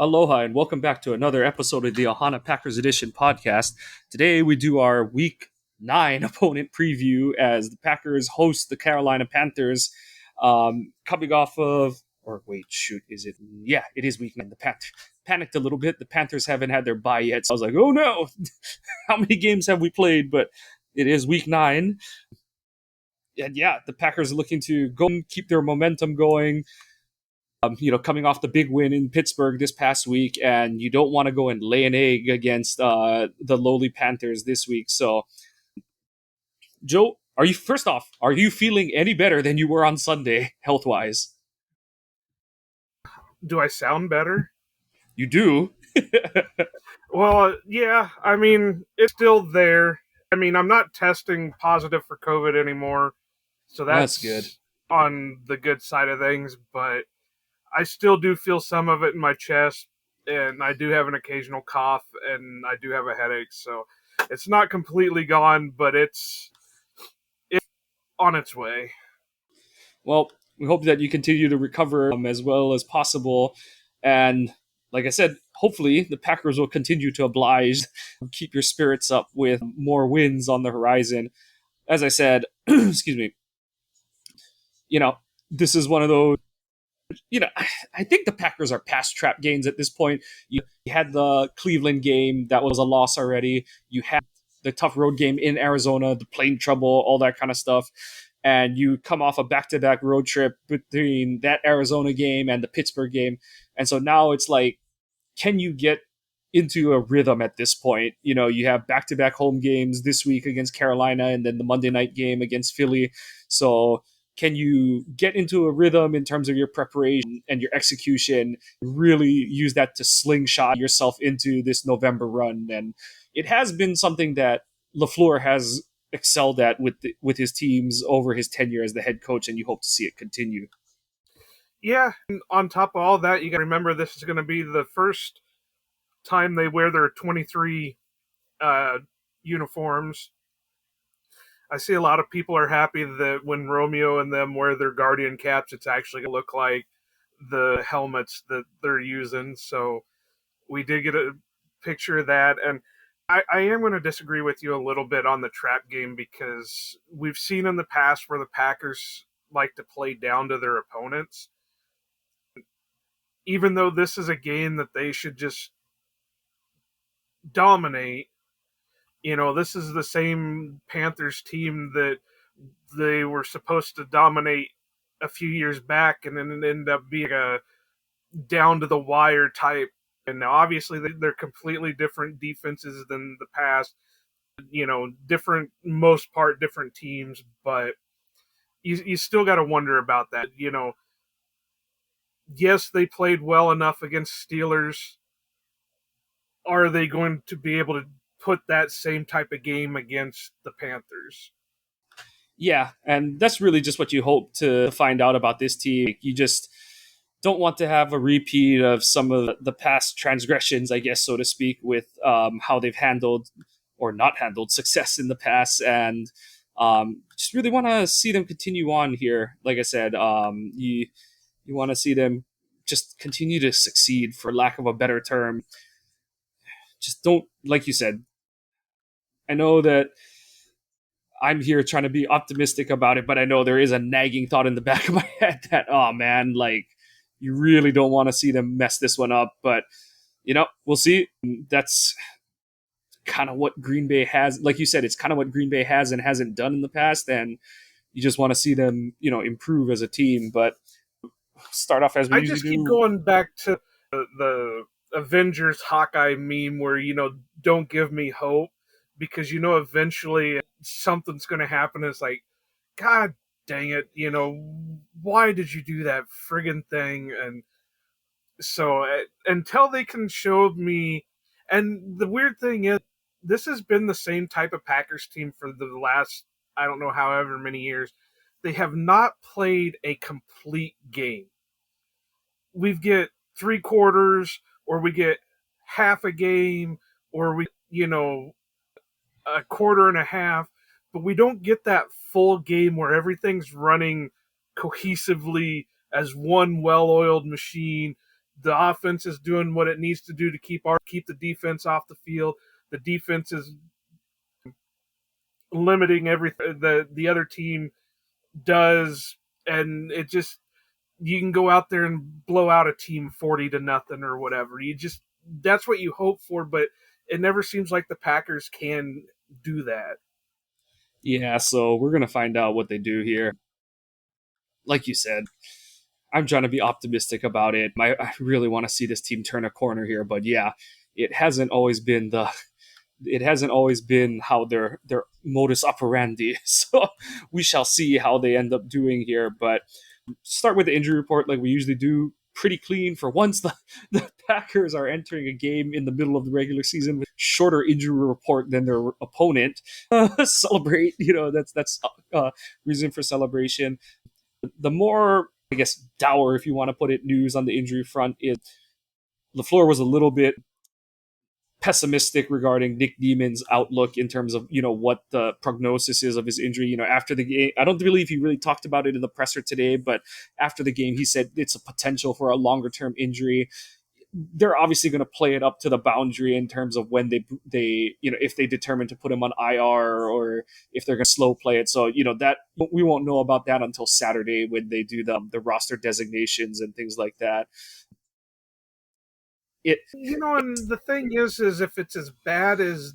Aloha and welcome back to another episode of the Ohana Packers Edition podcast. Today we do our Week 9 opponent preview as the Packers host the Carolina Panthers, coming off of, or wait, shoot, is it? Yeah, it is Week 9. Panicked a little bit. The Panthers haven't had their bye yet, so I was like, oh no, how many games have we played? But it is Week 9. And yeah, the Packers are looking to go and keep their momentum going. Coming off the big win in Pittsburgh this past week, and you don't want to go and lay an egg against the lowly Panthers this week. So, Joe, are you feeling any better than you were on Sunday, health wise? Do I sound better? You do. Well, yeah, I mean, it's still there. I mean, I'm not testing positive for COVID anymore, so that's good. On the good side of things, but I still do feel some of it in my chest, and I do have an occasional cough, and I do have a headache, so it's not completely gone, but it's on its way. Well, we hope that you continue to recover as well as possible. And like I said, hopefully the Packers will continue to oblige, keep your spirits up with more wins on the horizon. As I said, excuse me, this is one of those, I think the Packers are past trap games at this point. You had the Cleveland game, that was a loss already. You had the tough road game in Arizona, the plane trouble, all that kind of stuff. And you come off a back-to-back road trip between that Arizona game and the Pittsburgh game. And so now it's like, can you get into a rhythm at this point? You have back-to-back home games this week against Carolina and then the Monday night game against Philly. So can you get into a rhythm in terms of your preparation and your execution, really use that to slingshot yourself into this November run? And it has been something that LeFleur has excelled at with his teams over his tenure as the head coach, and you hope to see it continue. Yeah, and on top of all that, you got to remember this is going to be the first time they wear their 23 uniforms. I see a lot of people are happy that when Romeo and them wear their Guardian caps, it's actually going to look like the helmets that they're using. So we did get a picture of that. And I am going to disagree with you a little bit on the trap game, because we've seen in the past where the Packers like to play down to their opponents. Even though this is a game that they should just dominate, this is the same Panthers team that they were supposed to dominate a few years back, and then it ended up being a down to the wire type. And now obviously they're completely different defenses than the past, different, most part different teams, but you still got to wonder about that. Yes, they played well enough against Steelers. Are they going to be able to put that same type of game against the Panthers? Yeah, and that's really just what you hope to find out about this team. You just don't want to have a repeat of some of the past transgressions, I guess, so to speak, with how they've handled or not handled success in the past. And just really want to see them continue on here. Like I said, you want to see them just continue to succeed, for lack of a better term. Just don't, like you said, I know that I'm here trying to be optimistic about it, but I know there is a nagging thought in the back of my head that, oh man, like, you really don't want to see them mess this one up. But, we'll see. That's kind of what Green Bay has. Like you said, it's kind of what Green Bay has and hasn't done in the past. And you just want to see them, improve as a team. But start off as we I usually just keep do. going back to the Avengers Hawkeye meme where, don't give me hope, because, eventually something's going to happen. It's like, God dang it, why did you do that friggin' thing? And so until they can show me, and the weird thing is, this has been the same type of Packers team for the last, I don't know, however many years. They have not played a complete game. We get three quarters, or we get half a game, or we, a quarter and a half, but we don't get that full game where everything's running cohesively as one well-oiled machine. The offense is doing what it needs to do to keep the defense off the field. The defense is limiting everything the other team does, and it just you can go out there and blow out a team 40-0 or whatever. That's what you hope for, but it never seems like the Packers can do that. Yeah, so we're gonna find out what they do here. Like you said, I'm trying to be optimistic about it. I really want to see this team turn a corner here, but yeah, it hasn't always been the it hasn't always been how their modus operandi. So we shall see how they end up doing here. But start with the injury report like we usually do. Pretty clean for once. The Packers are entering a game in the middle of the regular season with shorter injury report than their opponent. Celebrate, that's reason for celebration. The more, I guess, dour, if you want to put it, news on the injury front is LeFleur was a little bit pessimistic regarding Nick Neiman's outlook in terms of what the prognosis is of his injury. After the game, I don't believe he really talked about it in the presser today, but after the game, he said it's a potential for a longer term injury. They're obviously going to play it up to the boundary in terms of when they if they determine to put him on IR or if they're going to slow play it. So that we won't know about that until Saturday when they do the roster designations and things like that. It And the thing is if it's as bad as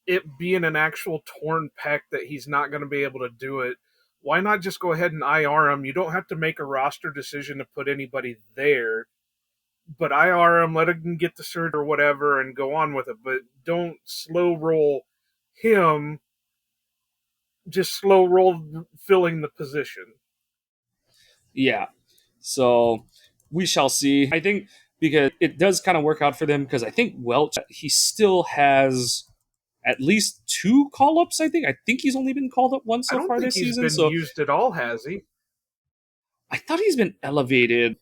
it being an actual torn pec that he's not going to be able to do it, why not just go ahead and IR him? You don't have to make a roster decision to put anybody there, but IR him, let him get the surgery or whatever, and go on with it. But don't slow roll him. Just slow roll filling the position. Yeah. So we shall see. I think because it does kind of work out for them because I think Welch, he still has at least 2 call ups. I think he's only been called up once I so don't far think this he's season. been So used at all, has he? I thought he's been elevated.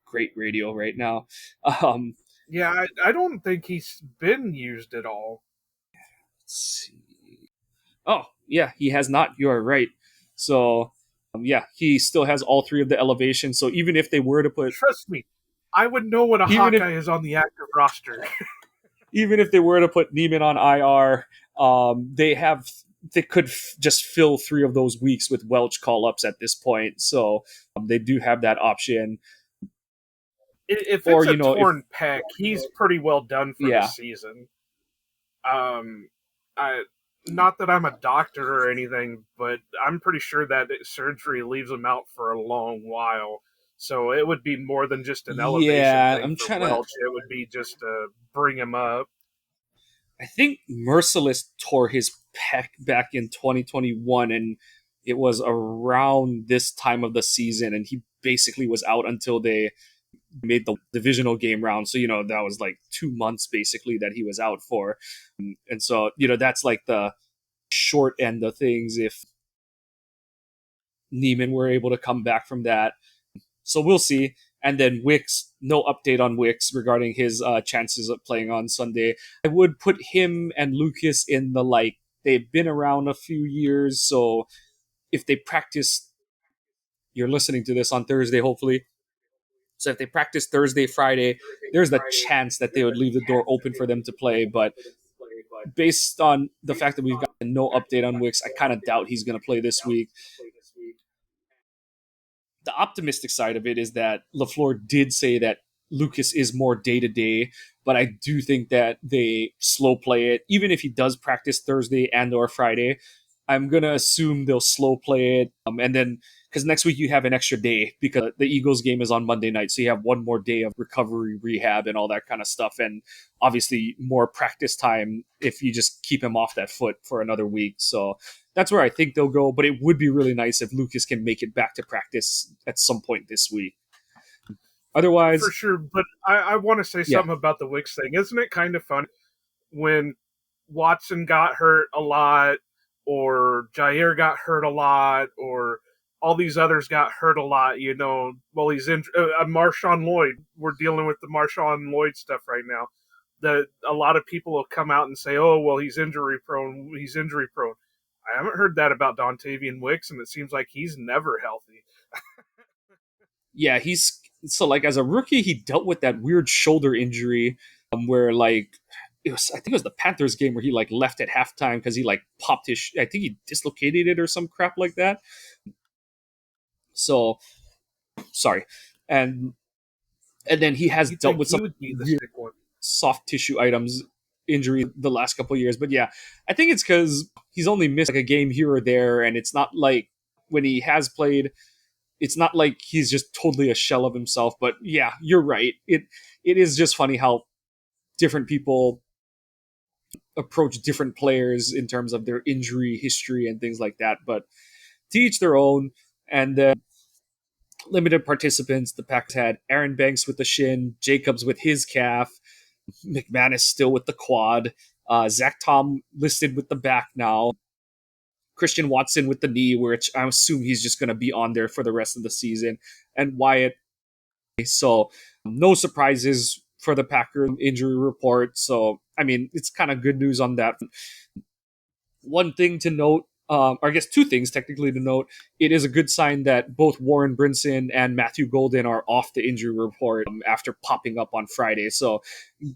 Great radio right now. Um, Yeah, I don't think he's been used at all. let's see. Oh, yeah, he has not. You are right. So, yeah, he still has all 3 of the elevations. So even if they were to put, Trust me, I would know when a even if Hawkeye is on the active roster. even if they were to put Neiman on IR, they could just fill 3 of those weeks with Welch call ups at this point. So they do have that option. If Or it's a if torn pec, he's pretty well done for the yeah, season. Um, I not that I'm a doctor or anything, but I'm pretty sure that surgery leaves him out for a long while. So it would be more than just an elevation yeah, thing I'm for trying to. Welch. It would be just to bring him up. I think Merciless tore his pec back in 2021, and it was around this time of the season, and he basically was out until they made the divisional game round. So that was like 2 months basically that he was out for, and so that's like the short end of things if Neiman were able to come back from that. So we'll see. And then Wicks, no update on Wicks regarding his chances of playing on Sunday. I would put him and Lucas in the they've been around a few years. So if they practice, you're listening to this on Thursday, hopefully. So if they practice Thursday, Friday, there's the chance that they would leave the door open for them to play. But based on the fact that we've got no update on Wicks, I kind of doubt he's going to play this week. The optimistic side of it is that LeFleur did say that Lucas is more day to day, but I do think that they slow play it. Even if he does practice Thursday and or Friday, I'm gonna assume they'll slow play it, and then because next week you have an extra day because the Eagles game is on Monday night, so you have one more day of recovery, rehab, and all that kind of stuff, and obviously more practice time if you just keep him off that foot for another week. So that's where I think they'll go. But it would be really nice if Lucas can make it back to practice at some point this week. For Otherwise, sure, but I want to say yeah, something about the Wicks thing. Isn't it kind of fun when Watson got hurt a lot, or Jair got hurt a lot, or all these others got hurt a lot? Well, he's in Marshawn Lloyd. We're dealing with the Marshawn Lloyd stuff right now. That a lot of people will come out and say, "Oh, well, he's injury prone. He's injury prone." I haven't heard that about Dontavian Wicks, and it seems like he's never healthy. yeah, he's So like as a rookie, he dealt with that weird shoulder injury where like I think it was the Panthers game where he like left at halftime because he like popped his I think he dislocated it or some crap like that. So sorry, and and then he has You dealt think with some he would be the weird sick one? soft tissue items injury the last couple of years. But yeah, I think it's because he's only missed like a game here or there, and it's not like when he has played, it's not like he's just totally a shell of himself. But yeah, you're right. It is just funny how different people approach different players in terms of their injury history and things like that. But to each their own. And then limited participants, the Packers had Aaron Banks with the shin, Jacobs with his calf, McManus still with the quad, Zach Tom listed with the back now, Christian Watson with the knee, which I assume he's just going to be on there for the rest of the season, and Wyatt. So no surprises for the Packer injury report. So I mean, it's kind of good news on that. One thing to note, or I guess two things technically to note, it is a good sign that both Warren Brinson and Matthew Golden are off the injury report after popping up on Friday. So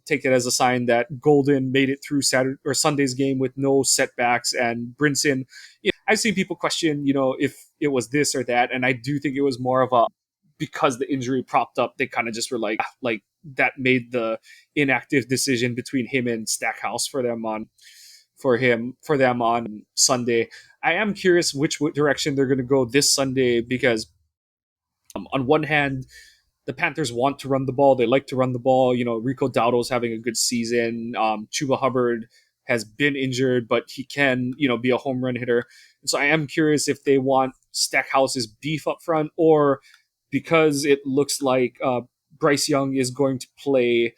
take it as a sign that Golden made it through Saturday or Sunday's game with no setbacks, and Brinson. I've seen people question, if it was this or that, and I do think it was more of a because the injury propped up, they kind of just were like that made the inactive decision between him and Stackhouse for them on Sunday. I am curious which direction they're going to go this Sunday because on one hand, the Panthers want to run the ball. They like to run the ball. Rico Dowdle's having a good season. Chuba Hubbard has been injured, but he can, be a home run hitter. And so I am curious if they want Stackhouse's beef up front or because it looks like Bryce Young is going to play.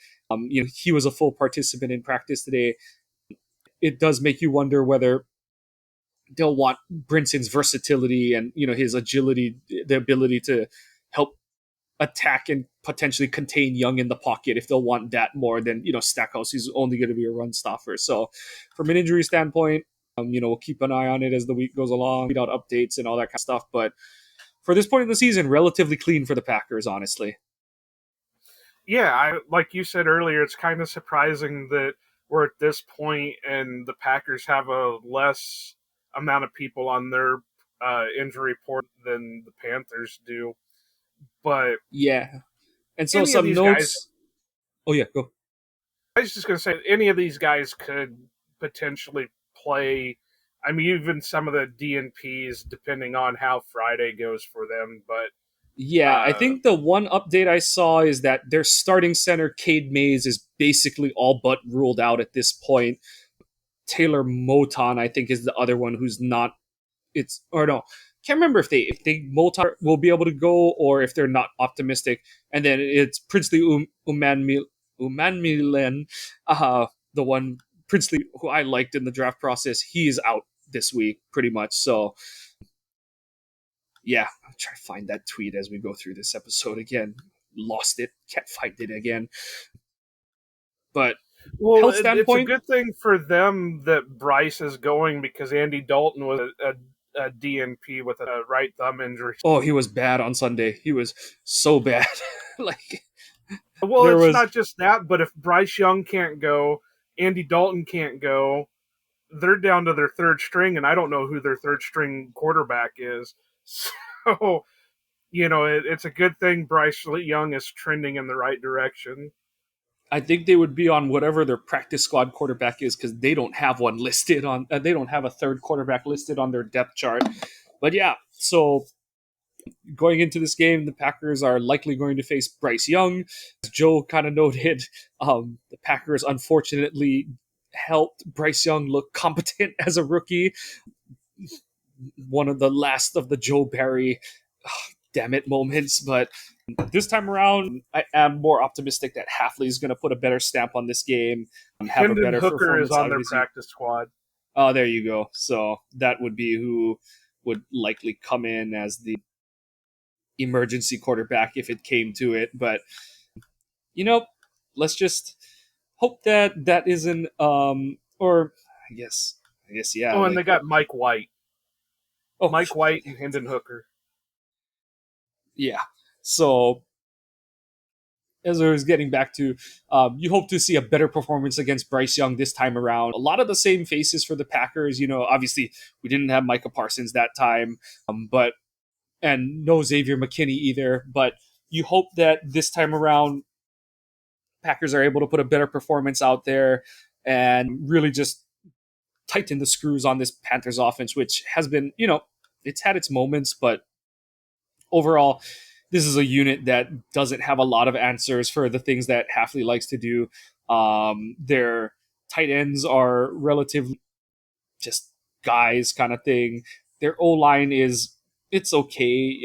He was a full participant in practice today. It does make you wonder whether they'll want Brinson's versatility and his agility, the ability to help attack and potentially contain Young in the pocket if they'll want that more than Stackhouse, who's only going to be a run stopper. So from an injury standpoint, we'll keep an eye on it as the week goes along, read out updates and all that kind of stuff. But for this point in the season, relatively clean for the Packers, honestly. Yeah, like you said earlier, it's kind of surprising that we're at this point and the Packers have a less amount of people on their injury report than the Panthers do. But Yeah. And so any of some these guys, notes. Oh yeah, go. I was just going to say, any of these guys could potentially play. I mean, even some of the DNPs, depending on how Friday goes for them. But Yeah, I uh, think the one update I saw is that their starting center, Cade Mays, is basically all but ruled out at this point. Taylor Moton, I think, is the other one who's not. It's or no, can't remember if they think Moton will be able to go or if they're not optimistic. And then it's Princely Umanmilen, the one Princely who I liked in the draft process. He is out this week, pretty much. So yeah, I'll try to find that tweet as we go through this episode again. Lost it, can't find it again. But well, health it's a standpoint, good thing for them that Bryce is going because Andy Dalton was a DNP with a right thumb injury. oh, he was bad on Sunday. He was so bad. like Well, there it's was, not just that, but if Bryce Young can't go, Andy Dalton can't go, they're down to their third string, and I don't know who their third string quarterback is. So, it's a good thing Bryce Young is trending in the right direction. I think they would be on whatever their practice squad quarterback is because they don't have one listed on. They don't have a third quarterback listed on their depth chart. But yeah, so going into this game, the Packers are likely going to face Bryce Young. As Joe kind of noted, the Packers unfortunately helped Bryce Young look competent as a rookie. One of the last of the Joe Barry, damn it moments. But this time around, I am more optimistic that Halfley is going to put a better stamp on this game and have a Hendon better Hooker is performance on out of their his youth. practice squad. Oh, there you go. So that would be who would likely come in as the emergency quarterback if it came to it. But you know, let's just hope that that isn't or I guess yeah, Oh, and like they got Mike White. oh Mike White and Hendon Hooker. yeah. So as I was getting back to, you hope to see a better performance against Bryce Young this time around. A lot of the same faces for the Packers. Obviously we didn't have Micah Parsons that time, but and no Xavier McKinney either. But you hope that this time around, Packers are able to put a better performance out there and really just tighten the screws on this Panthers offense, which has been, it's had its moments, but overall, this is a unit that doesn't have a lot of answers for the things that Halfley likes to do. Their tight ends are relatively just guys kind of thing. Their O line it's okay.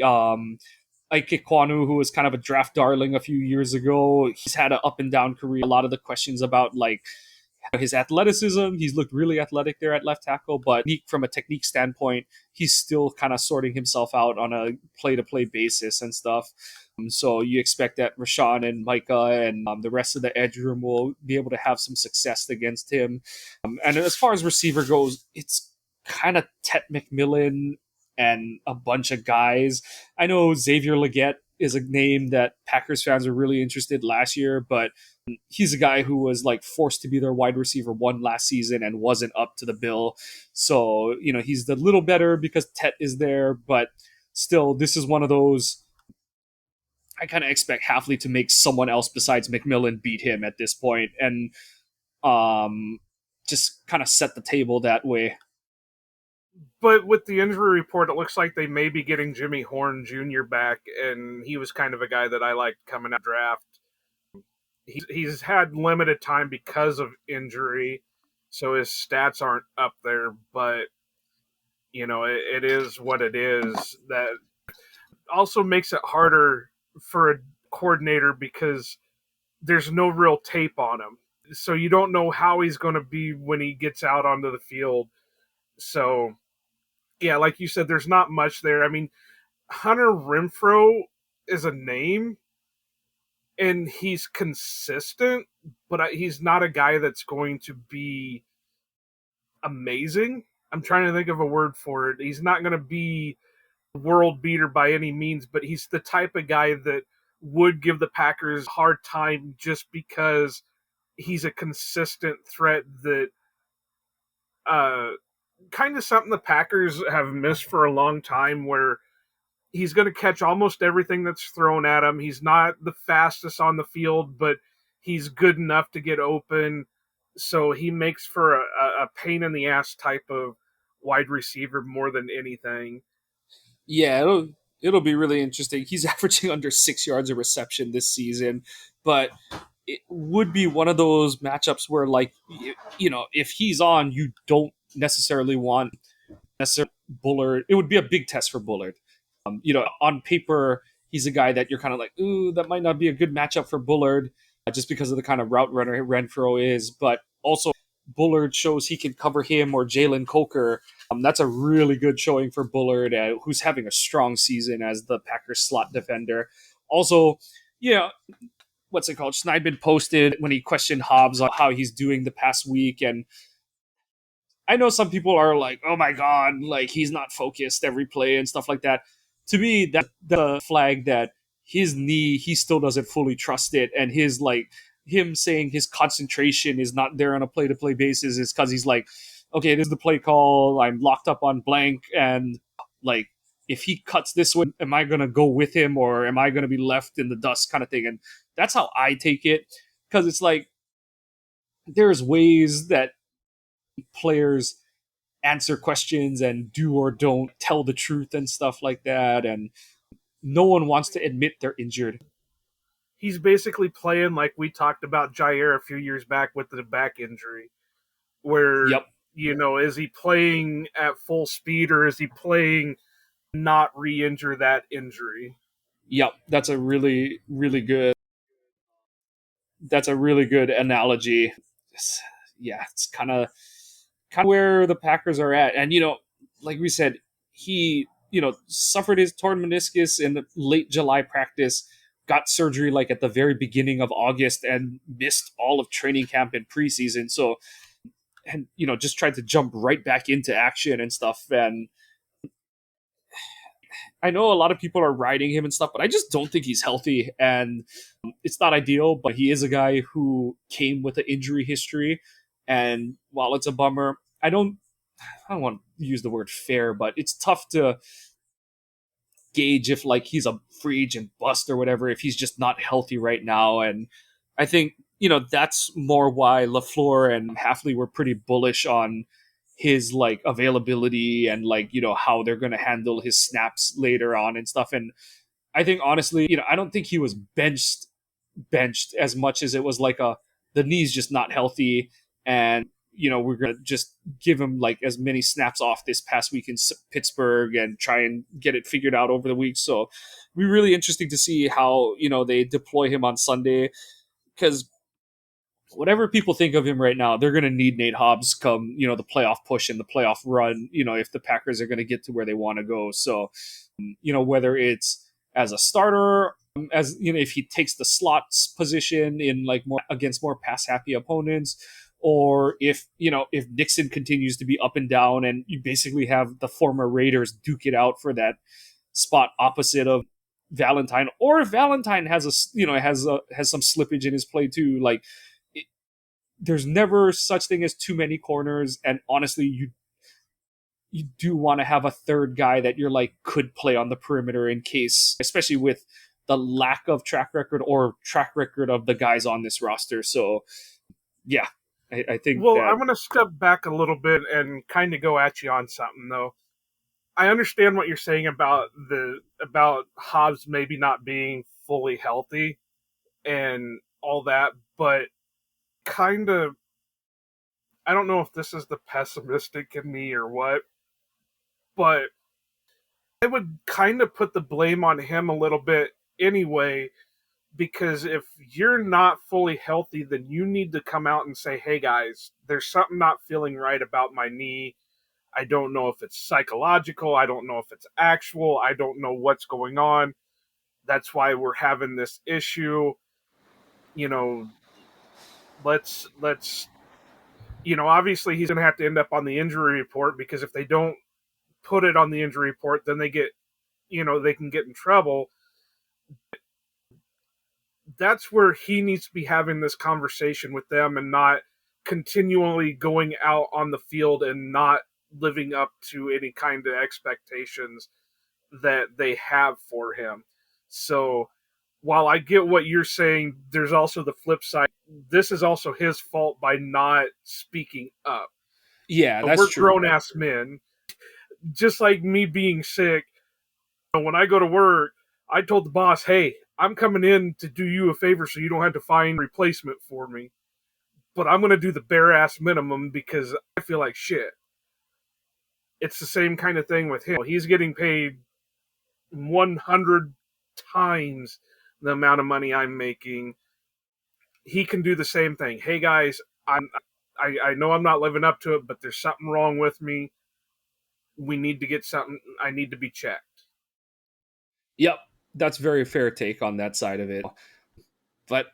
Ike Kwanu, who was kind of a draft darling a few years ago, he's had an up and down career. A lot of the questions about his athleticism, he's looked really athletic there at left tackle, but from a technique standpoint, he's still kind of sorting himself out on a play-to-play basis and stuff. So you expect that Rashawn and Micah and the rest of the edge room will be able to have some success against him. And as far as receiver goes, it's kind of Tet McMillan and a bunch of guys. I know Xavier Legette is a name that Packers fans were really interested last year, but he's a guy who was forced to be their wide receiver one last season and wasn't up to the bill. So, he's a little better because Tet is there, but still, this is one of those. I kind of expect Halfley to make someone else besides McMillan beat him at this point and just kind of set the table that way. But with the injury report, it looks like they may be getting Jimmy Horn Jr. back, and he was kind of a guy that I liked coming out of draft. He's had limited time because of injury, so his stats aren't up there, but it is what it is. That also makes it harder for a coordinator because there's no real tape on him. So you don't know how he's going to be when he gets out onto the field. So, yeah, like you said, there's not much there. I mean, Hunter Renfrow is a name, and he's consistent, but he's not a guy that's going to be amazing. I'm trying to think of a word for it. He's not going to be world beater by any means, but he's the type of guy that would give the Packers a hard time just because he's a consistent threat that kind of something the Packers have missed for a long time, where he's going to catch almost everything that's thrown at him. He's not the fastest on the field, but he's good enough to get open. So he makes for a pain in the ass type of wide receiver more than anything. Yeah, it'll be really interesting. He's averaging under 6 yards of reception this season, but it would be one of those matchups where, if he's on, you don't necessarily want Bullard. It would be a big test for Bullard. On paper, he's a guy that you're kind of like, ooh, that might not be a good matchup for Bullard, just because of the kind of route runner Renfro is. But also, Bullard shows he can cover him or Jalen Coker. That's a really good showing for Bullard, who's having a strong season as the Packers slot defender. Also, what's it called? Schneidman posted when he questioned Hobbs on how he's doing the past week, and I know some people are like, "Oh my god, he's not focused every play and stuff like that." To me, that's the flag that his knee, he still doesn't fully trust it, and him saying his concentration is not there on a play-to-play basis is because he's like, "Okay, this is the play call. I'm locked up on blank, and if he cuts this way, am I gonna go with him or am I gonna be left in the dust?" kind of thing, and that's how I take it, because it's like there's ways that players answer questions and do or don't tell the truth and stuff like that, and no one wants to admit they're injured. He's basically playing like we talked about Jair a few years back with the back injury, where, Yep. Is he playing at full speed or is he playing not re-injure that injury? Yep, that's a really really good analogy. It's kind of where the Packers are at, and like we said, he suffered his torn meniscus in the late July practice, got surgery at the very beginning of August, and missed all of training camp and preseason. So, and just tried to jump right back into action and stuff, and I know a lot of people are riding him and stuff, but I just don't think he's healthy. And it's not ideal, but he is a guy who came with an injury history. And while it's a bummer, I don't want to use the word fair, but it's tough to gauge if like he's a free agent bust or whatever if he's just not healthy right now. And I think that's more why LeFleur and Halfley were pretty bullish on his like availability and like how they're going to handle his snaps later on and stuff. And I think honestly, I don't think he was benched as much as it was like the knee's just not healthy, and we're gonna just give him like as many snaps off this past week in Pittsburgh and try and get it figured out over the week. So it'll be really interesting to see how they deploy him on Sunday, because whatever people think of him right now, they're going to need Nate Hobbs come the playoff push and the playoff run. If the Packers are going to get to where they want to go. So whether it's as a starter, as if he takes the slots position in like more against more pass happy opponents, or if Nixon continues to be up and down and you basically have the former Raiders duke it out for that spot opposite of Valentine, or if Valentine has has some slippage in his play too. Like there's never such thing as too many corners, and honestly, you do want to have a third guy that you're like could play on the perimeter in case, especially with the lack of track record of the guys on this roster. So yeah, I think Well, that I'm going to step back a little bit and kind of go at you on something though. I understand what you're saying about Hobbs maybe not being fully healthy and all that, but kind of I don't know if this is the pessimistic in me or what, but I would kind of put the blame on him a little bit anyway, because if you're not fully healthy, then you need to come out and say, hey guys, there's something not feeling right about my knee. I don't know if it's psychological. I don't know if it's actual. I don't know what's going on. That's why we're having this issue. You know, let's obviously he's going to have to end up on the injury report, because if they don't put it on the injury report, then they can get in trouble. That's where he needs to be having this conversation with them and not continually going out on the field and not living up to any kind of expectations that they have for him. So while I get what you're saying, there's also the flip side. This is also his fault by not speaking up. yeah, that's We're true. grown ass men. Just like me being sick, when I go to work, I told the boss, hey, I'm coming in to do you a favor so you don't have to find a replacement for me. But I'm going to do the bare ass minimum because I feel like shit. It's the same kind of thing with him. He's getting paid 100 times the amount of money I'm making. He can do the same thing. Hey guys, I know I'm not living up to it, but there's something wrong with me. We need to get something. I need to be checked. Yep, that's very fair take on that side of it. But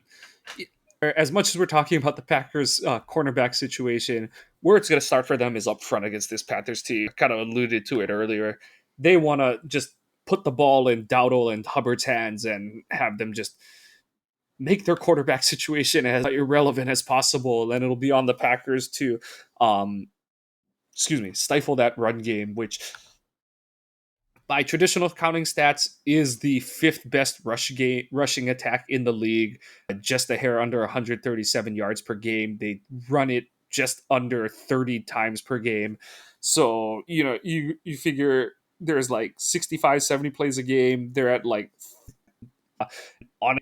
as much as we're talking about the Packers cornerback situation, where it's going to start for them is up front against this Panthers team. I kind of alluded to it earlier. They want to just put the ball in Dowdle and Hubbard's hands and have them just make their quarterback situation as irrelevant as possible. And it'll be on the Packers to, um, stifle that run game, which by traditional counting stats is the fifth best rushing attack in the league, just a hair under 137 yards per game. They run it just under 30 times per game. So, you figure there's like 65, 70 plays a game. They're at like on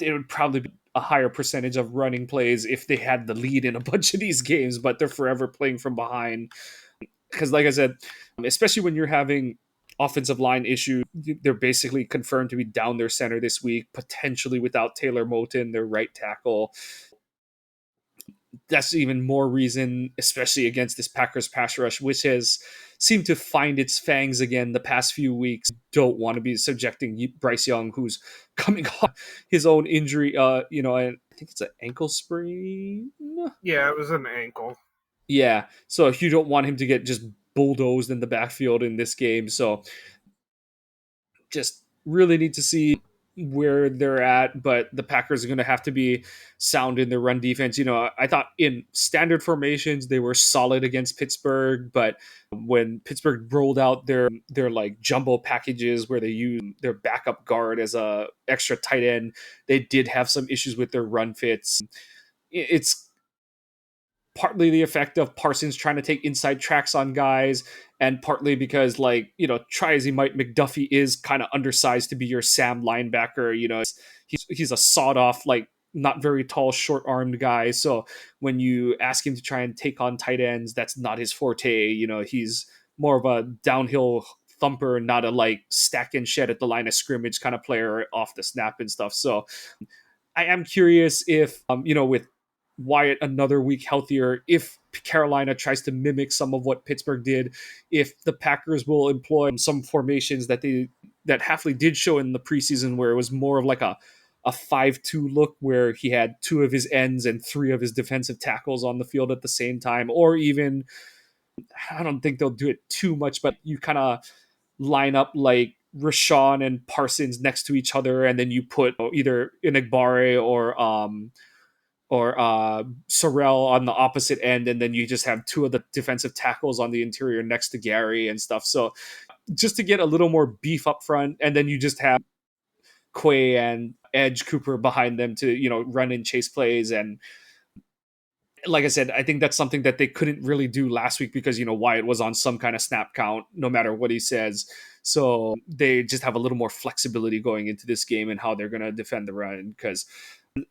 it would probably be a higher percentage of running plays if they had the lead in a bunch of these games, but they're forever playing from behind. Because like I said, especially when you're having offensive line issues, they're basically confirmed to be down their center this week, potentially without Taylor Moton, their right tackle. That's even more reason, especially against this Packers pass rush, which has seemed to find its fangs again the past few weeks. Don't want to be subjecting Bryce Young, who's coming off his own injury. I think it's an ankle sprain. Yeah, it was an ankle. Yeah, so you don't want him to get just bulldozed in the backfield in this game. So just really need to see where they're at, but the Packers are going to have to be sound in their run defense. I thought in standard formations they were solid against Pittsburgh, but when Pittsburgh rolled out their like jumbo packages where they use their backup guard as a extra tight end, they did have some issues with their run fits. It's partly the effect of Parsons trying to take inside tracks on guys, and partly because, like, try as he might, McDuffie is kind of undersized to be your Sam linebacker. He's a sawed off, like, not very tall, short armed guy. So when you ask him to try and take on tight ends, that's not his forte. He's more of a downhill thumper, not a like stack and shed at the line of scrimmage kind of player off the snap and stuff. So I am curious if, with Wyatt another week healthier, if Carolina tries to mimic some of what Pittsburgh did, if the Packers will employ some formations that Hafley did show in the preseason, where it was more of like a 5-2 look, where he had two of his ends and three of his defensive tackles on the field at the same time, or even, I don't think they'll do it too much, but you kind of line up like Rashawn and Parsons next to each other, and then you put either Inigbare or Sorrell on the opposite end, and then you just have two of the defensive tackles on the interior next to Gary and stuff. So just to get a little more beef up front, and then you just have Quay and Edge Cooper behind them to run and chase plays. And like I said, I think that's something that they couldn't really do last week because Wyatt was on some kind of snap count no matter what he says. So they just have a little more flexibility going into this game and how they're going to defend the run, because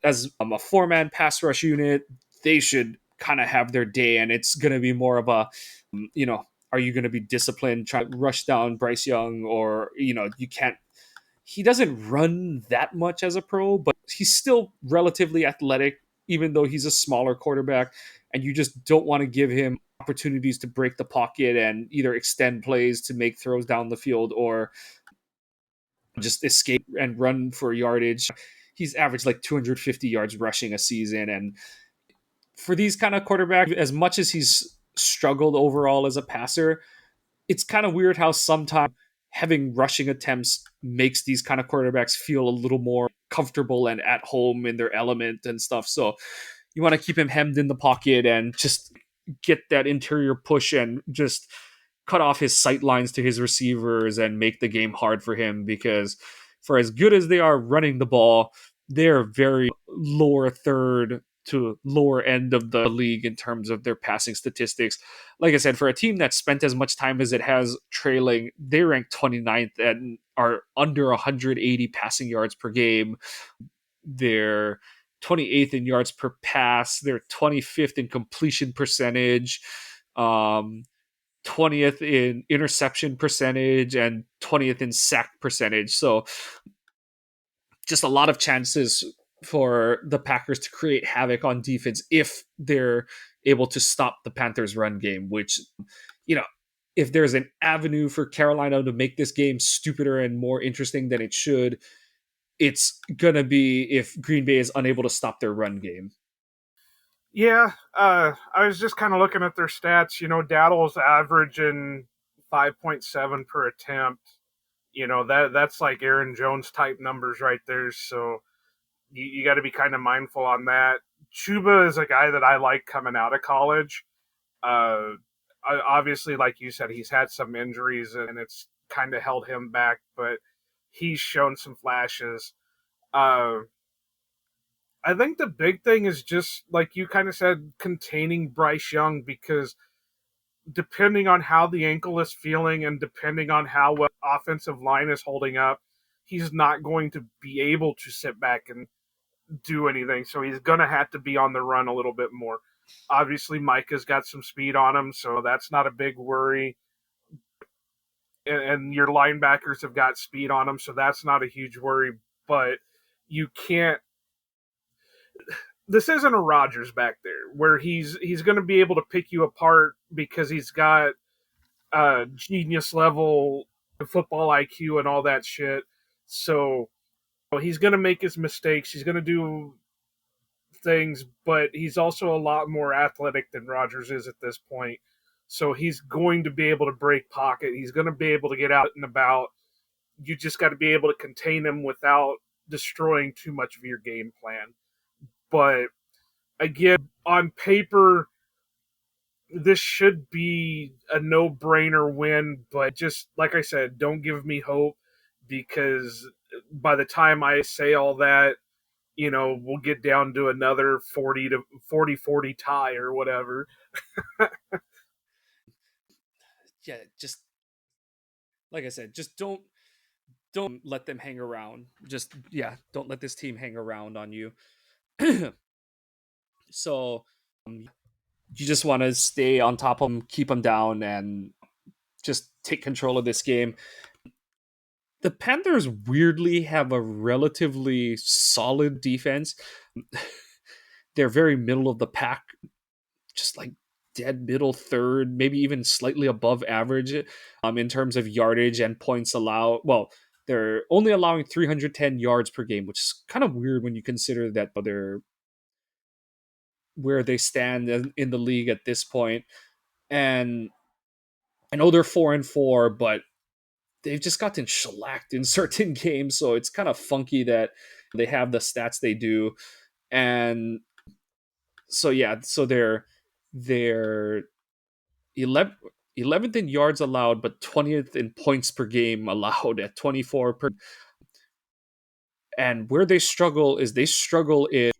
as a four-man pass rush unit, they should kind of have their day, and it's going to be more of a, are you going to be disciplined, try to rush down Bryce Young, or, you can't. He doesn't run that much as a pro, but he's still relatively athletic, even though he's a smaller quarterback, and you just don't want to give him opportunities to break the pocket and either extend plays to make throws down the field or just escape and run for yardage. He's averaged like 250 yards rushing a season. And for these kind of quarterbacks, as much as he's struggled overall as a passer, it's kind of weird how sometimes having rushing attempts makes these kind of quarterbacks feel a little more comfortable and at home in their element and stuff. So you want to keep him hemmed in the pocket and just get that interior push and just cut off his sight lines to his receivers and make the game hard for him, because for as good as they are running the ball, they're very lower third to lower end of the league in terms of their passing statistics. Like I said, for a team that spent as much time as it has trailing, they rank 29th and are under 180 passing yards per game. They're 28th in yards per pass. They're 25th in completion percentage, 20th in interception percentage, and 20th in sack percentage. So just a lot of chances for the Packers to create havoc on defense if they're able to stop the Panthers' run game, which, if there's an avenue for Carolina to make this game stupider and more interesting than it should, it's going to be if Green Bay is unable to stop their run game. Yeah, I was just kind of looking at their stats. Daddle's averaging 5.7 per attempt. That's like Aaron Jones type numbers right there. So you got to be kind of mindful on that. Chuba is a guy that I like coming out of college. Obviously, like you said, he's had some injuries and it's kind of held him back, but he's shown some flashes. I think the big thing is just, like you kind of said, containing Bryce Young, because depending on how the ankle is feeling and depending on how well offensive line is holding up, he's not going to be able to sit back and do anything. So he's going to have to be on the run a little bit more. Obviously, Micah's got some speed on him, so that's not a big worry. And your linebackers have got speed on them, so that's not a huge worry. But you can't. This isn't a Rodgers back there where he's going to be able to pick you apart because he's got genius level football IQ and all that shit. So he's going to make his mistakes. He's going to do things, but he's also a lot more athletic than Rodgers is at this point. So he's going to be able to break pocket. He's going to be able to get out and about, You just got to be able to contain them without destroying too much of your game plan. But again, on paper, this should be a no-brainer win, but just like I said, don't give me hope, because by the time I say all that, we'll get down to another 40 tie or whatever. Yeah, just like I said, just don't let them hang around. Just yeah, don't let this team hang around on you. So you just want to stay on top of them, keep them down, and just take control of this game. The Panthers weirdly have a relatively solid defense. They're very middle of the pack, just like dead middle third, maybe even slightly above average in terms of yardage and points allowed. Well, they're only allowing 310 yards per game, which is kind of weird when you consider that they're where they stand in the league at this point. And I know they're 4-4, but they've just gotten shellacked in certain games, so it's kind of funky that they have the stats they do. And so yeah, so they're 11, 11th in yards allowed, but 20th in points per game allowed at 24 per. And where they struggle is they struggle in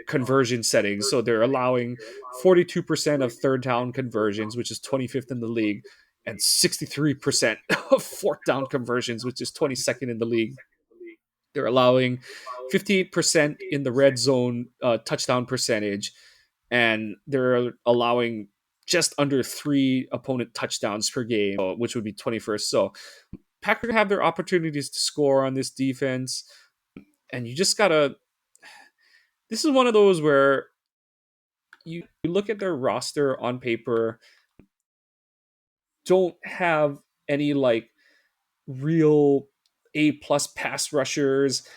conversion settings. So they're allowing 42% of third down conversions, which is 25th in the league, and 63% of fourth down conversions, which is 22nd in the league. They're allowing 58% in the red zone touchdown percentage, and they're allowing just under 3 opponent touchdowns per game, which would be 21st. So Packers have their opportunities to score on this defense, and you just gotta. This is one of those where you look at their roster on paper, don't have any like real A+ pass rushers.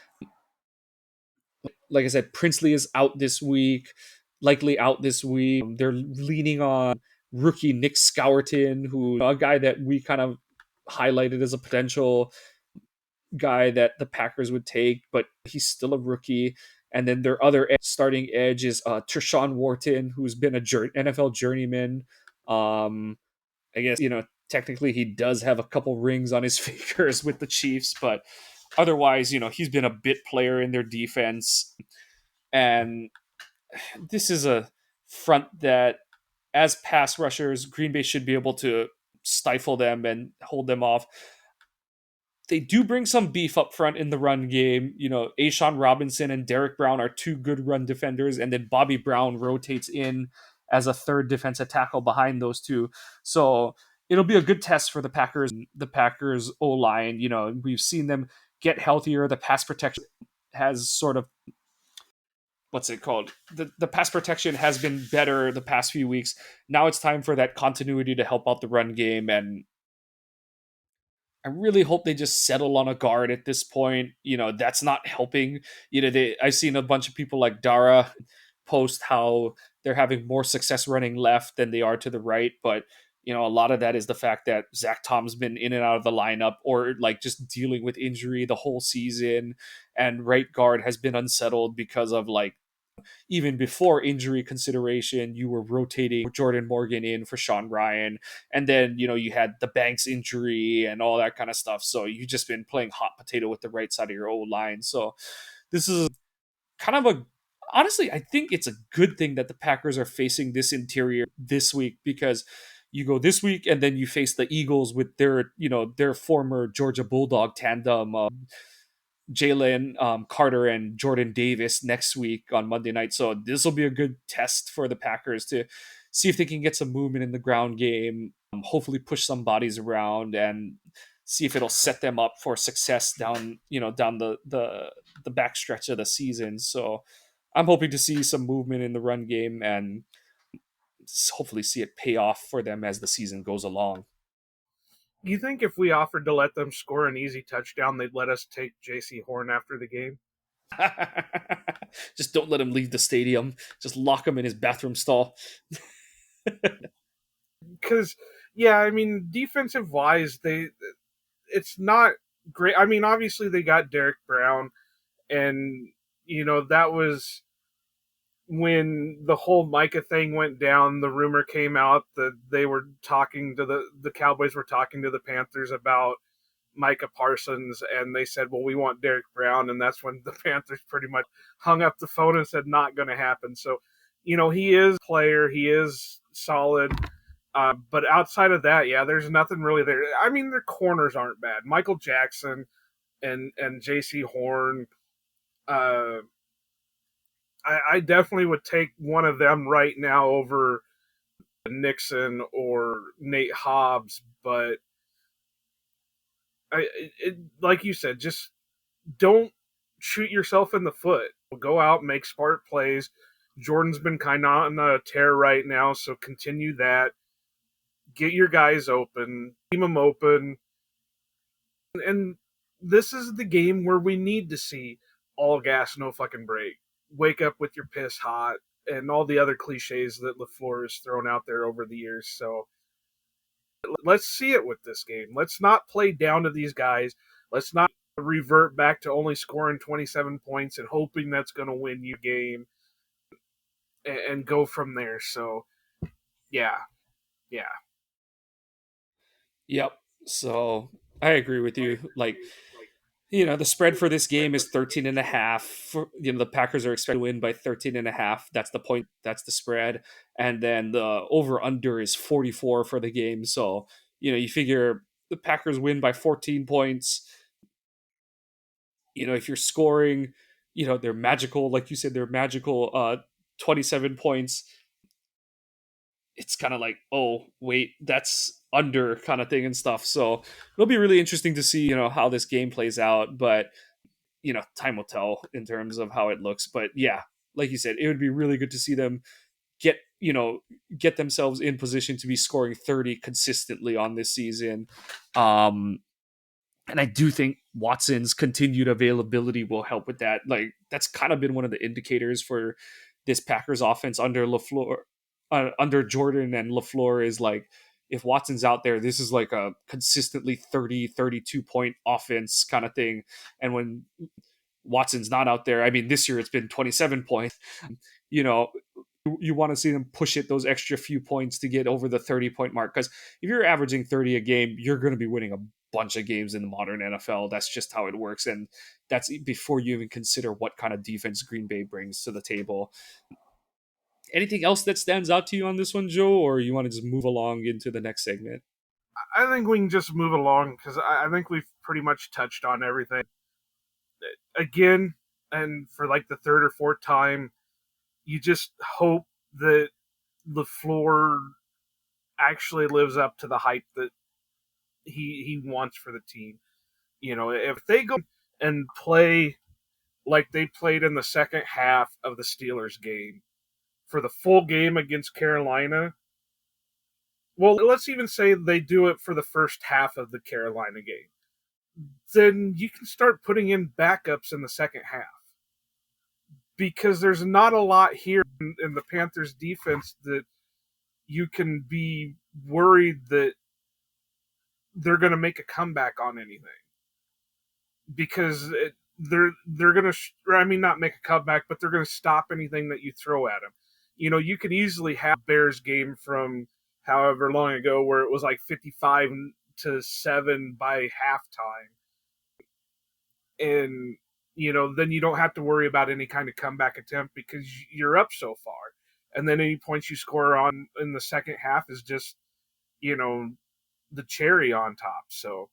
Like I said, Princely is out this week, likely out this week. They're leaning on rookie Nick Scourton, who a guy that we kind of highlighted as a potential guy that the Packers would take, but he's still a rookie. And then their other starting edge is Treshaun Wharton, who's been a NFL journeyman. I guess, technically he does have a couple rings on his fingers with the Chiefs, but otherwise, he's been a bit player in their defense. And this is a front that, as pass rushers, Green Bay should be able to stifle them and hold them off. They do bring some beef up front in the run game. Ashawn Robinson and Derek Brown are two good run defenders, and then Bobby Brown rotates in as a third defensive tackle behind those two. So it'll be a good test for the Packers. The Packers O line. We've seen them get healthier. The pass protection has sort of what's it called? The pass protection has been better the past few weeks. Now it's time for that continuity to help out the run game, and I really hope they just settle on a guard at this point. That's not helping. I've seen a bunch of people like Dara post how they're having more success running left than they are to the right, but a lot of that is the fact that Zach Tom's been in and out of the lineup, or like just dealing with injury the whole season, and right guard has been unsettled because of like even before injury consideration, you were rotating Jordan Morgan in for Sean Ryan. And then, you had the Banks injury and all that kind of stuff. So you've just been playing hot potato with the right side of your old line. So this is kind of honestly, I think it's a good thing that the Packers are facing this interior this week, because you go this week and then you face the Eagles with their former Georgia Bulldog tandem, Jalen Carter and Jordan Davis next week on Monday night. So this will be a good test for the Packers to see if they can get some movement in the ground game, hopefully push some bodies around, and see if it'll set them up for success down the back stretch of the season. So I'm hoping to see some movement in the run game and hopefully see it pay off for them as the season goes along. You think if we offered to let them score an easy touchdown, they'd let us take J.C. Horn after the game? Just don't let him leave the stadium. Just lock him in his bathroom stall. Because, yeah, I mean, defensive wise, it's not great. I mean, obviously they got Derek Brown, and that was when the whole Micah thing went down. The rumor came out that they were talking to the Cowboys were talking to the Panthers about Micah Parsons, and they said, "Well, we want Derek Brown," and that's when the Panthers pretty much hung up the phone and said, "Not going to happen." So, he is a player, he is solid, but outside of that, yeah, there's nothing really there. I mean, their corners aren't bad. Michael Jackson and J.C. Horn. Uh, I definitely would take one of them right now over Nixon or Nate Hobbs, but like you said, just don't shoot yourself in the foot. Go out, make smart plays. Jordan's been kind of on a tear right now, so continue that. Get your guys open, keep them open, and this is the game where we need to see all gas, no fucking break. Wake up with your piss hot, and all the other cliches that LeFleur has thrown out there over the years. So let's see it with this game. Let's not play down to these guys. Let's not revert back to only scoring 27 points and hoping that's going to win you a game and go from there. So, yeah, yeah. Yep. So I agree with you. Like, the spread for this game is 13 and a half. The Packers are expected to win by 13 and a half. That's the point. That's the spread. And then the over under is 44 for the game. So, you figure the Packers win by 14 points. If you're scoring, they're magical, like you said, they're magical 27 points. It's kind of like, oh, wait, that's under kind of thing and stuff. So it'll be really interesting to see, how this game plays out. But time will tell in terms of how it looks. But yeah, like you said, it would be really good to see them get get themselves in position to be scoring 30 consistently on this season. And I do think Watson's continued availability will help with that. Like, that's kind of been one of the indicators for this Packers offense under LeFleur, under Jordan and LeFleur, is like, if Watson's out there, this is like a consistently 30, 32 point offense kind of thing. And when Watson's not out there, I mean, this year it's been 27 points. You know, you want to see them push it those extra few points to get over the 30-point mark. Because if you're averaging 30 a game, you're going to be winning a bunch of games in the modern NFL. That's just how it works. And that's before you even consider what kind of defense Green Bay brings to the table. Anything else that stands out to you on this one, Joe, or you want to just move along into the next segment? I think we can just move along because I think we've pretty much touched on everything. Again, and for like the third or fourth time, you just hope that LeFleur actually lives up to the hype that he wants for the team. If they go and play like they played in the second half of the Steelers game for the full game against Carolina, well, let's even say they do it for the first half of the Carolina game, then you can start putting in backups in the second half. Because there's not a lot here in the Panthers defense that you can be worried that they're going to make a comeback on anything. Because they're going to, I mean, not make a comeback, but they're going to stop anything that you throw at them. You could easily have Bears game from however long ago where it was like 55-7 by halftime, and then you don't have to worry about any kind of comeback attempt because you're up so far, and then any points you score on in the second half is just you know the cherry on top. So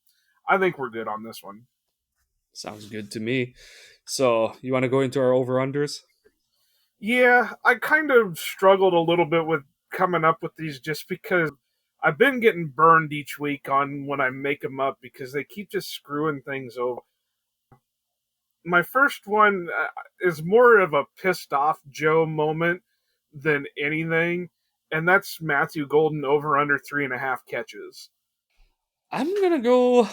I think we're good on this one. Sounds good to me. So you want to go into our over-unders? Yeah, I kind of struggled a little bit with coming up with these just because I've been getting burned each week on when I make them up because they keep just screwing things over. My first one is more of a pissed off Joe moment than anything, and that's Matthew Golden over under 3.5 catches. I'm gonna go.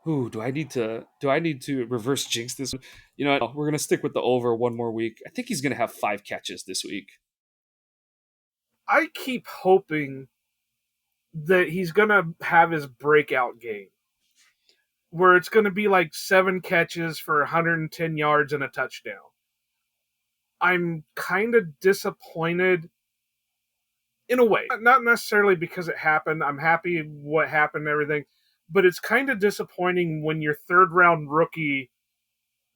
Ooh, do I need to reverse jinx this? We're gonna stick with the over one more week. I think he's gonna have 5 catches this week. I keep hoping that he's gonna have his breakout game. where it's going to be like 7 catches for 110 yards and a touchdown. I'm kind of disappointed in a way. Not necessarily because it happened. I'm happy what happened and everything. But it's kind of disappointing when your third round rookie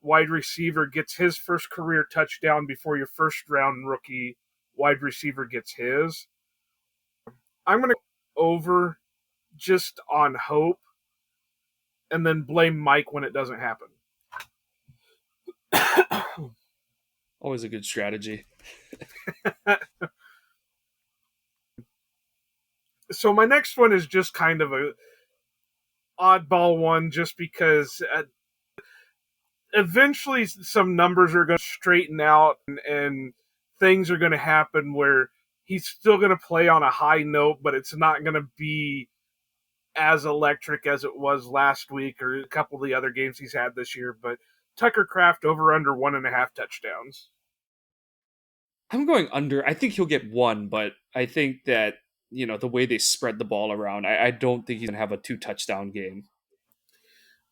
wide receiver gets his first career touchdown before your first round rookie wide receiver gets his. I'm going to go over just on hope and then blame Mike when it doesn't happen. Always a good strategy. So my next one is just kind of a oddball one just because eventually some numbers are going to straighten out and things are going to happen where he's still going to play on a high note, but it's not going to be as electric as it was last week or a couple of the other games he's had this year. But Tucker Kraft over under 1.5 touchdowns. I'm going under. I think he'll get one, but I think that, the way they spread the ball around, I don't think he's going to have a 2-touchdown game.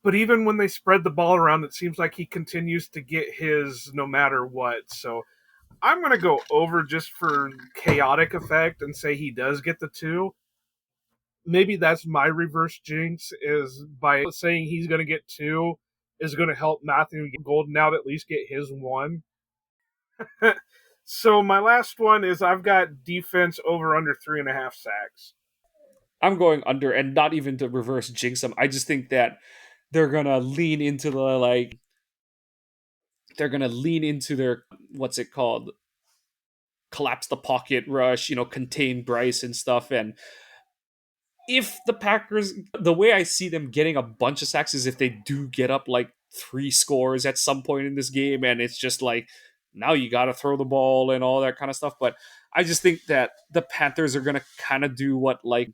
But even when they spread the ball around, it seems like he continues to get his no matter what. So I'm going to go over just for chaotic effect and say he does get the 2. Maybe that's my reverse jinx, is by saying he's going to get 2 is going to help Matthew Golden out at least get his 1. So my last one is I've got defense over under 3.5 sacks. I'm going under, and not even to reverse jinx them. I just think that they're gonna lean into they're gonna lean into their, what's it called, collapse the pocket rush, contain Bryce and stuff. And if the Packers, the way I see them getting a bunch of sacks is if they do get up like 3 scores at some point in this game, and it's just like, now you got to throw the ball and all that kind of stuff. But I just think that the Panthers are going to kind of do what like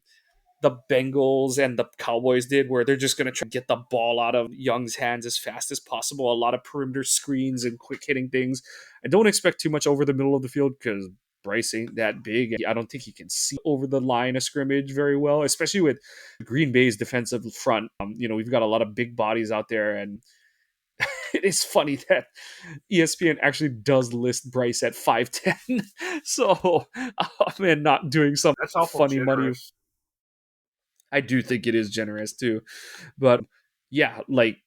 the Bengals and the Cowboys did, where they're just going to try to get the ball out of Young's hands as fast as possible. A lot of perimeter screens and quick hitting things. I don't expect too much over the middle of the field because Bryce ain't that big. I don't think he can see over the line of scrimmage very well, especially with Green Bay's defensive front. We've got a lot of big bodies out there, and it is funny that ESPN actually does list Bryce at 5'10". So, man, not doing some That's awful funny money. generous. I do think it is generous too. But yeah, like,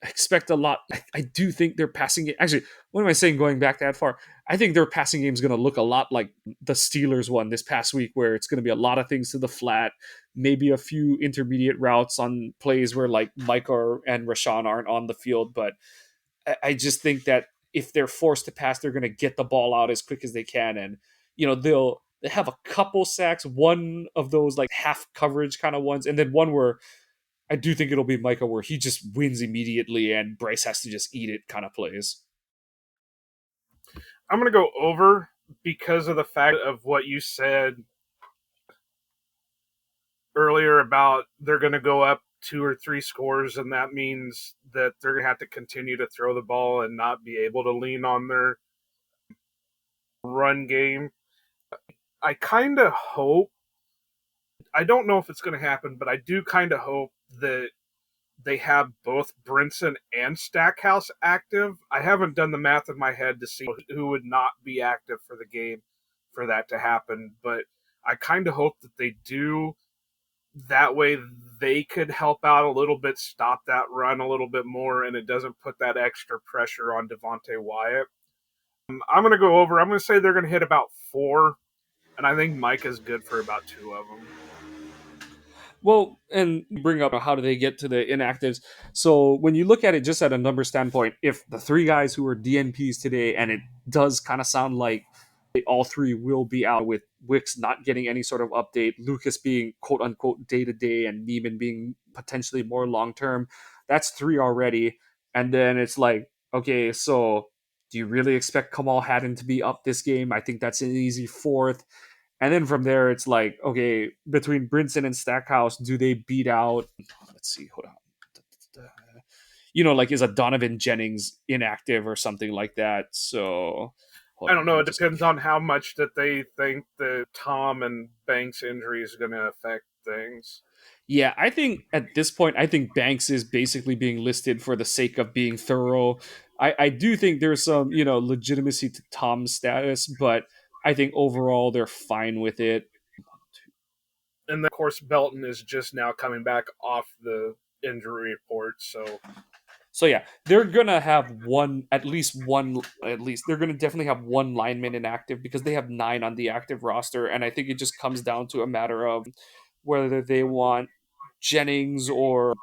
expect a lot. I do think their passing game. Actually, what am I saying going back that far? I think their passing game is going to look a lot like the Steelers one this past week, where it's going to be a lot of things to the flat, maybe a few intermediate routes on plays where like Micah and Rashawn aren't on the field. But I just think that if they're forced to pass, they're going to get the ball out as quick as they can. And, they'll have a couple sacks, one of those like half coverage kind of ones, and then one where I do think it'll be Micah where he just wins immediately and Bryce has to just eat it kind of plays. I'm going to go over because of the fact of what you said earlier about they're going to go up 2 or 3 scores, and that means that they're going to have to continue to throw the ball and not be able to lean on their run game. I kind of hope, I don't know if it's going to happen, but I do kind of hope that they have both Brinson and Stackhouse active. I haven't done the math in my head to see who would not be active for the game for that to happen, but I kind of hope that they do. That way they could help out a little bit, stop that run a little bit more, and it doesn't put that extra pressure on Devontae Wyatt. I'm going to go over. I'm going to say they're going to hit about 4, and I think Mike is good for about 2 of them. Well, and bring up how do they get to the inactives. So when you look at it just at a number standpoint, if the 3 guys who are DNPs today, and it does kind of sound like all 3 will be out, with Wicks not getting any sort of update, Lucas being quote unquote day to day, and Neiman being potentially more long term, that's 3 already. And then it's like, okay, so do you really expect Kamal Haddon to be up this game? I think that's an easy 4th. And then from there, it's like, okay, between Brinson and Stackhouse, do they beat out? Let's see, hold on. Like, is a Donovan Jennings inactive or something like that? So, I don't know. It depends on how much that they think the Tom and Banks injury is going to affect things. Yeah, I think at this point, I think Banks is basically being listed for the sake of being thorough. I do think there's some, legitimacy to Tom's status, but I think overall they're fine with it. And then, of course, Belton is just now coming back off the injury report, so So yeah, they're gonna have they're gonna definitely have one lineman inactive because they have 9 on the active roster, and I think it just comes down to a matter of whether they want Jennings or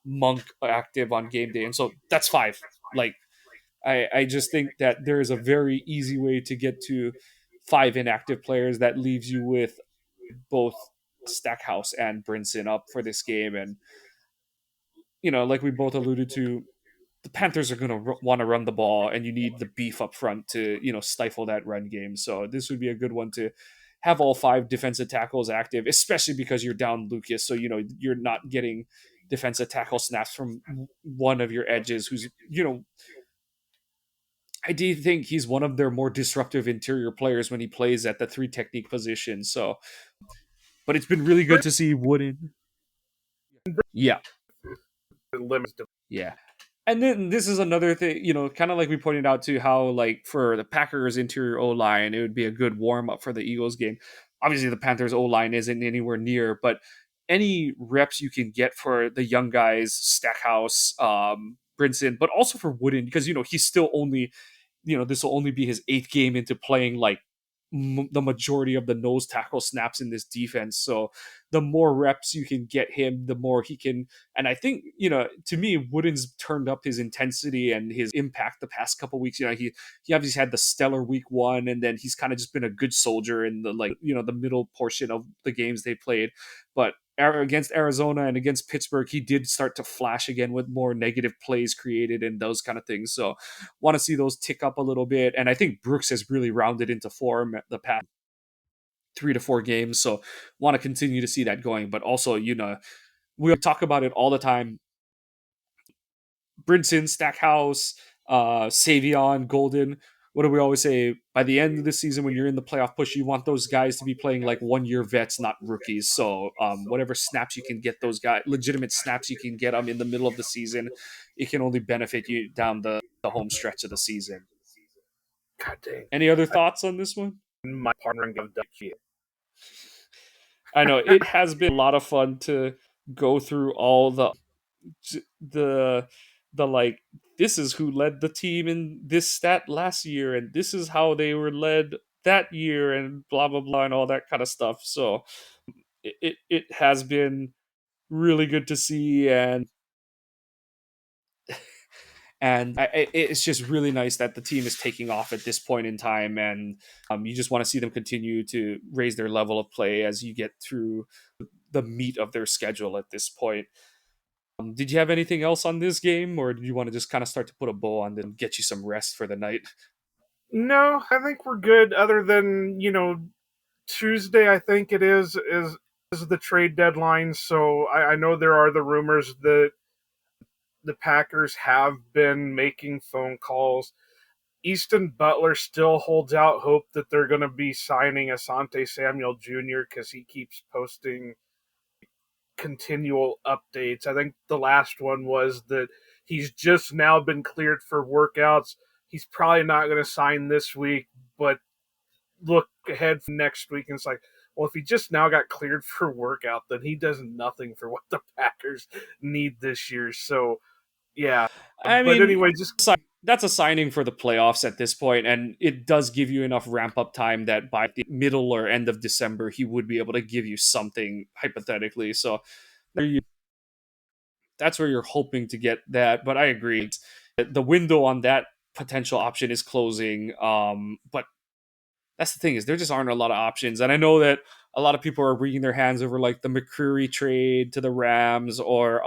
Monk active on game day, and so that's 5. Like I just think that there is a very easy way to get to 5 inactive players that leaves you with both Stackhouse and Brinson up for this game, and like we both alluded to, the Panthers are going to want to run the ball, and you need the beef up front to stifle that run game. So this would be a good one to have all 5 defensive tackles active, especially because you're down Lucas, so you're not getting defensive tackle snaps from one of your edges who's I do think he's one of their more disruptive interior players when he plays at the 3 technique position. So, but it's been really good to see Wooden. Yeah, limits. yeah. And then this is another thing, kind of like we pointed out to how, like, for the Packers interior O line, it would be a good warm up for the Eagles game. Obviously, the Panthers O line isn't anywhere near, but any reps you can get for the young guys, Stackhouse, Brinson, but also for Wooden, because he's still only this will only be his 8th game into playing like the majority of the nose tackle snaps in this defense. So the more reps you can get him, the more he can. And I think to me, Wooden's turned up his intensity and his impact the past couple weeks. He obviously had the stellar week 1, and then he's kind of just been a good soldier in the the middle portion of the games they played. But against Arizona and against Pittsburgh, he did start to flash again with more negative plays created and those kind of things. So want to see those tick up a little bit. And I think Brooks has really rounded into form the past 3 to 4 games. So want to continue to see that going. But also, we talk about it all the time. Brinson, Stackhouse, Savion, Golden. What do we always say? By the end of the season, when you're in the playoff push, you want those guys to be playing like 1-year vets, not rookies. So whatever snaps you can get those guys, legitimate snaps you can get them in the middle of the season, it can only benefit you down the home stretch of the season. God dang. Any other thoughts on this one? My partner and give I know it has been a lot of fun to go through all the like, this is who led the team in this stat last year, and this is how they were led that year, and blah blah blah, and all that kind of stuff. So it has been really good to see, and it's just really nice that the team is taking off at this point in time, and you just want to see them continue to raise their level of play as you get through the meat of their schedule at this point. Did you have anything else on this game, or did you want to just kind of start to put a bow on and get you some rest for the night? No, I think we're good. Other than Tuesday, I think it is the trade deadline. So I know there are the rumors that the Packers have been making phone calls. Easton Butler still holds out hope that they're going to be signing Asante Samuel Jr. because he keeps posting continual updates. I think the last one was that he's just now been cleared for workouts. He's probably not going to sign this week, but look ahead for next week, and it's like, well, if he just now got cleared for workout, then he does nothing for what the Packers need this year. So, yeah. I But mean, anyway, just that's a signing for the playoffs at this point, and it does give you enough ramp up time that by the middle or end of December, he would be able to give you something hypothetically. So that's where you're hoping to get that. But I agree, the window on that potential option is closing. But that's the thing, is there just aren't a lot of options, and I know that a lot of people are wringing their hands over like the McCreary trade to the Rams, or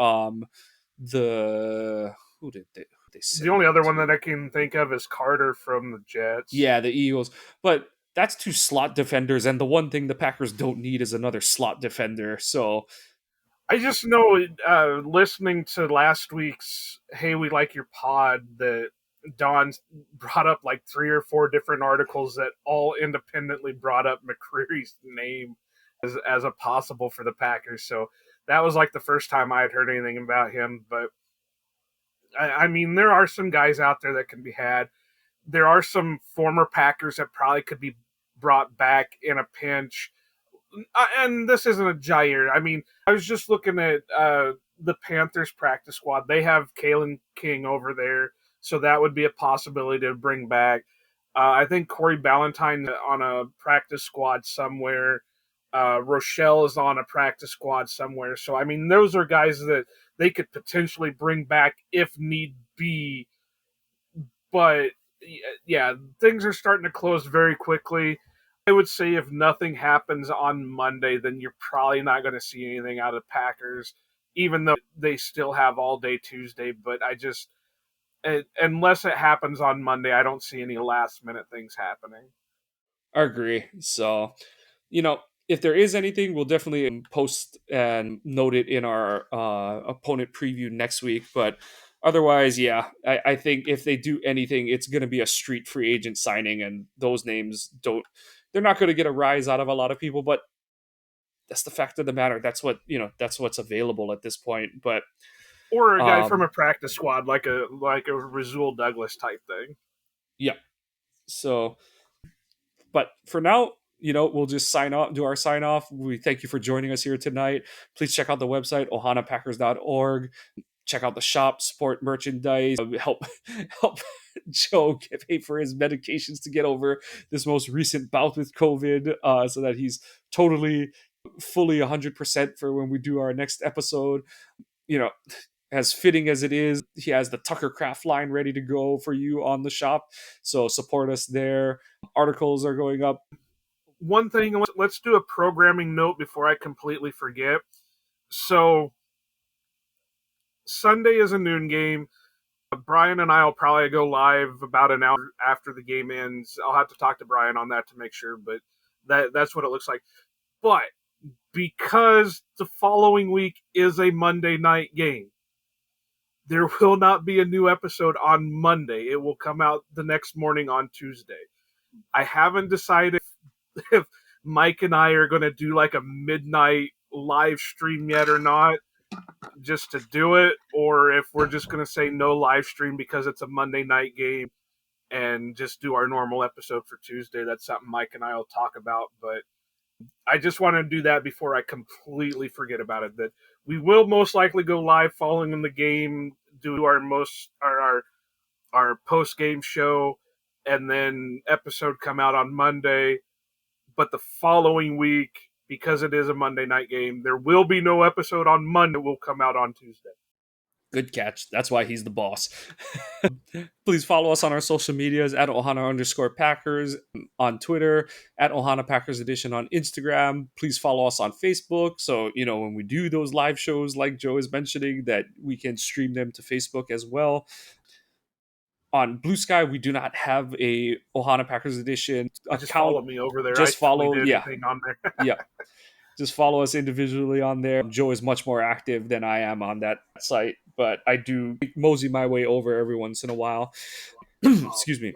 the who they the send only that other one to? that I can think of is Carter from the Jets. Yeah, the Eagles. But that's 2 slot defenders, and the one thing the Packers don't need is another slot defender. So I just know, listening to last week's Hey, We Like Your Pod, that Don brought up like 3 or 4 different articles that all independently brought up McCreary's name. as a possible for the Packers. So that was like the first time I had heard anything about him. But I mean, there are some guys out there that can be had. There are some former Packers that probably could be brought back in a pinch. And this isn't a Jair. I mean, I was just looking at the Panthers practice squad. They have Kalen King over there, so that would be a possibility to bring back. I think Corey Ballantyne on a practice squad somewhere. Rochelle is on a practice squad somewhere. So, I mean, those are guys that they could potentially bring back if need be. But, yeah, things are starting to close very quickly. I would say if nothing happens on Monday, then you're probably not going to see anything out of the Packers, even though they still have all day Tuesday. But unless it happens on Monday, I don't see any last minute things happening. I agree. So, if there is anything, we'll definitely post and note it in our opponent preview next week. But otherwise, yeah, I think if they do anything, it's going to be a street free agent signing, and those names they're not going to get a rise out of a lot of people, but that's the fact of the matter. That's what's available at this point. But or a guy from a practice squad, like a Rasul Douglas type thing. Yeah. So, but for now, we'll just do our sign off. We thank you for joining us here tonight. Please check out the website, ohanapackers.org. Check out the shop, support merchandise, help Joe get paid for his medications to get over this most recent bout with COVID, so that he's totally, fully 100% for when we do our next episode. As fitting as it is, he has the Tucker Craft line ready to go for you on the shop. So support us there. Articles are going up. One thing, let's do a programming note before I completely forget. So Sunday is a noon game. Brian and I will probably go live about an hour after the game ends. I'll have to talk to Brian on that to make sure, but that's what it looks like. But because the following week is a Monday night game, there will not be a new episode on Monday. It will come out the next morning on Tuesday. I haven't decided if Mike and I are going to do like a midnight live stream yet or not, just to do it, or if we're just going to say no live stream because it's a Monday night game and just do our normal episode for Tuesday. That's something Mike and I will talk about, but I just want to do that before I completely forget about it. That we will most likely go live following the game, do our post game show, and then episode come out on Monday. But the following week, because it is a Monday night game, there will be no episode on Monday. It will come out on Tuesday. Good catch. That's why he's the boss. Please follow us on our social medias at Ohana_Packers on Twitter, at Ohana Packers Edition on Instagram. Please follow us on Facebook. So, when we do those live shows, like Joe is mentioning, that we can stream them to Facebook as well. On Blue Sky, we do not have a Ohana Packers Edition account. Just follow me over there. Just follow, yeah. On there. Yeah. Just follow us individually on there. Joe is much more active than I am on that site, but I do mosey my way over every once in a while. Excuse me.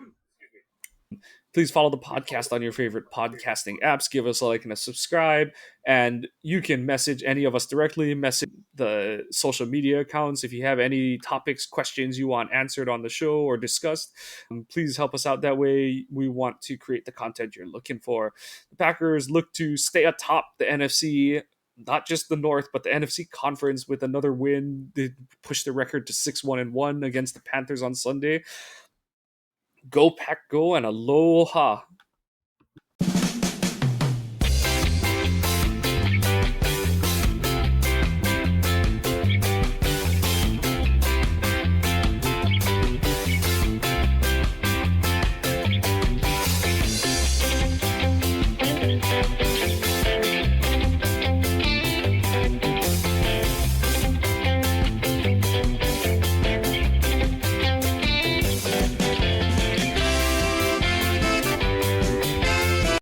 Please follow the podcast on your favorite podcasting apps. Give us a like and a subscribe. And you can message any of us directly, message the social media accounts. If you have any topics, questions you want answered on the show or discussed, please help us out. That way we want to create the content you're looking for. The Packers look to stay atop the NFC, not just the North, but the NFC conference with another win. They pushed the record to 6-1-1 against the Panthers on Sunday. Go Pack Go, and aloha.